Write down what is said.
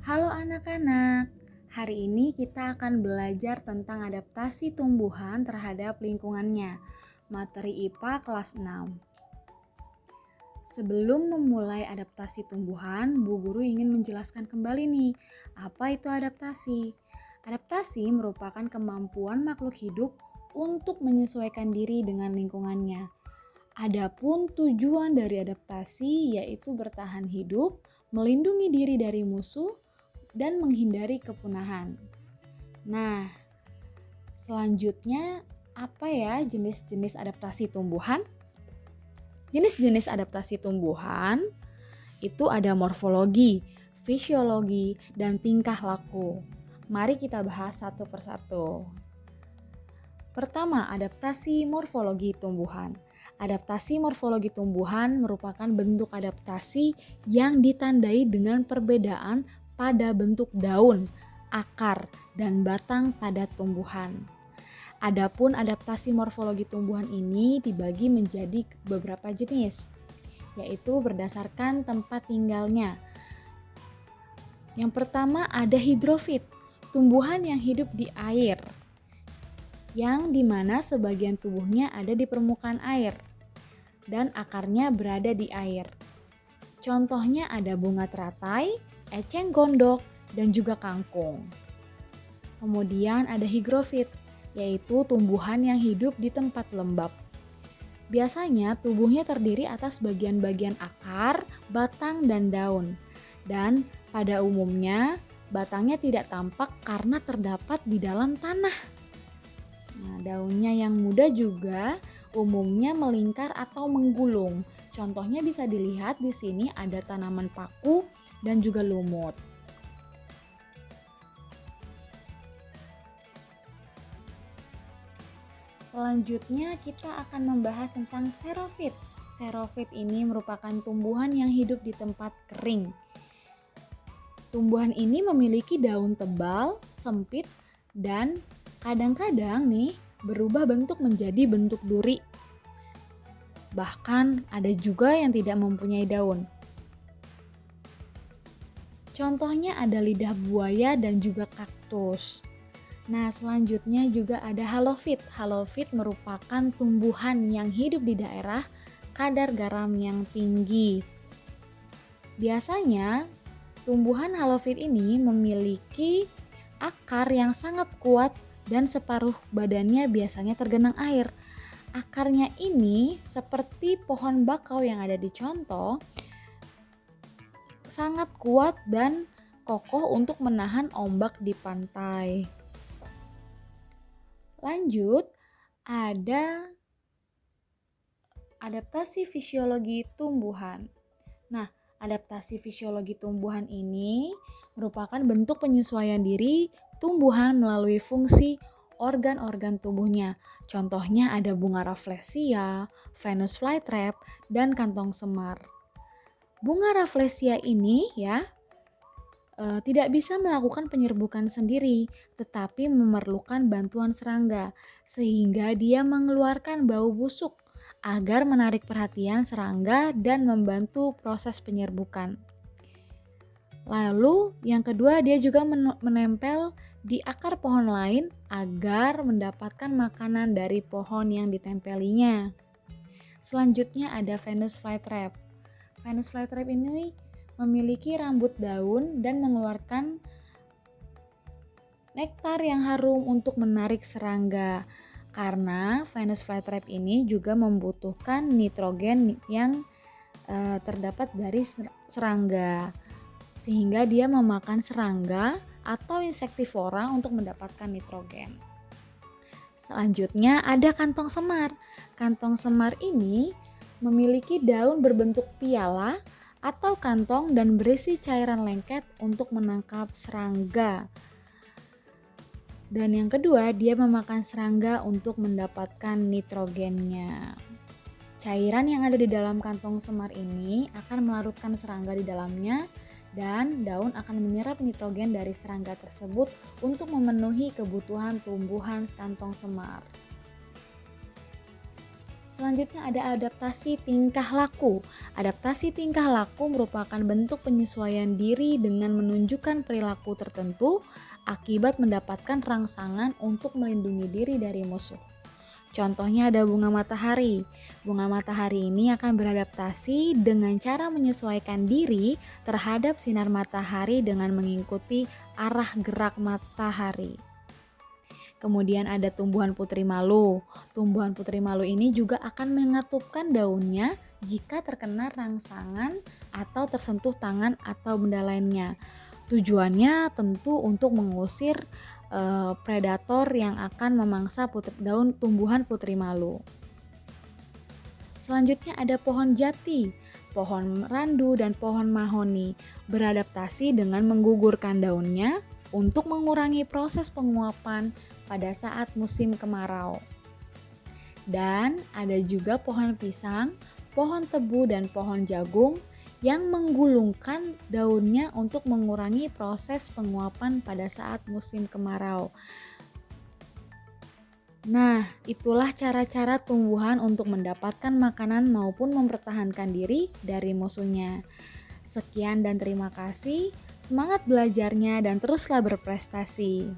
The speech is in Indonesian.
Halo anak-anak, hari ini kita akan belajar tentang adaptasi tumbuhan terhadap lingkungannya. Materi IPA kelas 6. Sebelum memulai adaptasi tumbuhan, Bu Guru ingin menjelaskan kembali nih, apa itu adaptasi? Adaptasi merupakan kemampuan makhluk hidup untuk menyesuaikan diri dengan lingkungannya. Adapun tujuan dari adaptasi yaitu bertahan hidup, melindungi diri dari musuh, dan menghindari kepunahan. Nah, selanjutnya apa ya jenis-jenis adaptasi tumbuhan? Jenis-jenis adaptasi tumbuhan itu ada morfologi, fisiologi, dan tingkah laku. Mari kita bahas satu persatu. Pertama, adaptasi morfologi tumbuhan. Adaptasi morfologi tumbuhan merupakan bentuk adaptasi yang ditandai dengan perbedaan pada bentuk daun, akar, dan batang pada tumbuhan. Adapun adaptasi morfologi tumbuhan ini dibagi menjadi beberapa jenis, yaitu berdasarkan tempat tinggalnya. Yang pertama ada hidrofit, tumbuhan yang hidup di air, yang dimana sebagian tubuhnya ada di permukaan air dan akarnya berada di air. Contohnya ada bunga teratai, eceng gondok, dan juga kangkung. Kemudian ada higrofit, yaitu tumbuhan yang hidup di tempat lembab. Biasanya tubuhnya terdiri atas bagian-bagian akar, batang, dan daun. Dan pada umumnya batangnya tidak tampak karena terdapat di dalam tanah. Nah, daunnya yang muda juga umumnya melingkar atau menggulung. Contohnya bisa dilihat di sini ada tanaman paku dan juga lumut. Selanjutnya kita akan membahas tentang xerofit. Xerofit ini merupakan tumbuhan yang hidup di tempat kering. Tumbuhan ini memiliki daun tebal, sempit, dan kadang-kadang nih berubah bentuk menjadi bentuk duri. Bahkan ada juga yang tidak mempunyai daun. Contohnya ada lidah buaya dan juga kaktus. Nah, selanjutnya juga ada halofit. Halofit merupakan tumbuhan yang hidup di daerah kadar garam yang tinggi. Biasanya, tumbuhan halofit ini memiliki akar yang sangat kuat dan separuh badannya biasanya tergenang air. Akarnya ini seperti pohon bakau yang ada di contoh, sangat kuat dan kokoh untuk menahan ombak di pantai. Lanjut, ada adaptasi fisiologi tumbuhan. Nah, adaptasi fisiologi tumbuhan ini merupakan bentuk penyesuaian diri tumbuhan melalui fungsi organ-organ tubuhnya. Contohnya ada bunga rafflesia, Venus flytrap, dan kantong semar. Bunga rafflesia ini tidak bisa melakukan penyerbukan sendiri, tetapi memerlukan bantuan serangga, sehingga dia mengeluarkan bau busuk agar menarik perhatian serangga dan membantu proses penyerbukan. Lalu yang kedua, dia juga menempel di akar pohon lain agar mendapatkan makanan dari pohon yang ditempelinya. Selanjutnya ada Venus flytrap. Venus flytrap ini memiliki rambut daun dan mengeluarkan nektar yang harum untuk menarik serangga. Karena Venus flytrap ini juga membutuhkan nitrogen yang terdapat dari serangga, sehingga dia memakan serangga atau insektivora untuk mendapatkan nitrogen. Selanjutnya ada kantong semar. Kantong semar ini memiliki daun berbentuk piala atau kantong dan berisi cairan lengket untuk menangkap serangga. Dan yang kedua, dia memakan serangga untuk mendapatkan nitrogennya. Cairan yang ada di dalam kantong semar ini akan melarutkan serangga di dalamnya dan daun akan menyerap nitrogen dari serangga tersebut untuk memenuhi kebutuhan tumbuhan kantong semar. Selanjutnya ada adaptasi tingkah laku. Adaptasi tingkah laku merupakan bentuk penyesuaian diri dengan menunjukkan perilaku tertentu akibat mendapatkan rangsangan untuk melindungi diri dari musuh. Contohnya ada bunga matahari. Bunga matahari ini akan beradaptasi dengan cara menyesuaikan diri terhadap sinar matahari dengan mengikuti arah gerak matahari. Kemudian ada tumbuhan putri malu. Tumbuhan putri malu ini juga akan mengatupkan daunnya jika terkena rangsangan atau tersentuh tangan atau benda lainnya. Tujuannya tentu untuk mengusir predator yang akan memangsa daun tumbuhan putri malu. Selanjutnya ada pohon jati. Pohon randu dan pohon mahoni beradaptasi dengan menggugurkan daunnya untuk mengurangi proses penguapan pada saat musim kemarau. Dan ada juga pohon pisang, pohon tebu, dan pohon jagung yang menggulungkan daunnya untuk mengurangi proses penguapan pada saat musim kemarau. Nah, itulah cara-cara tumbuhan untuk mendapatkan makanan maupun mempertahankan diri dari musuhnya. Sekian dan terima kasih. Semangat belajarnya dan teruslah berprestasi.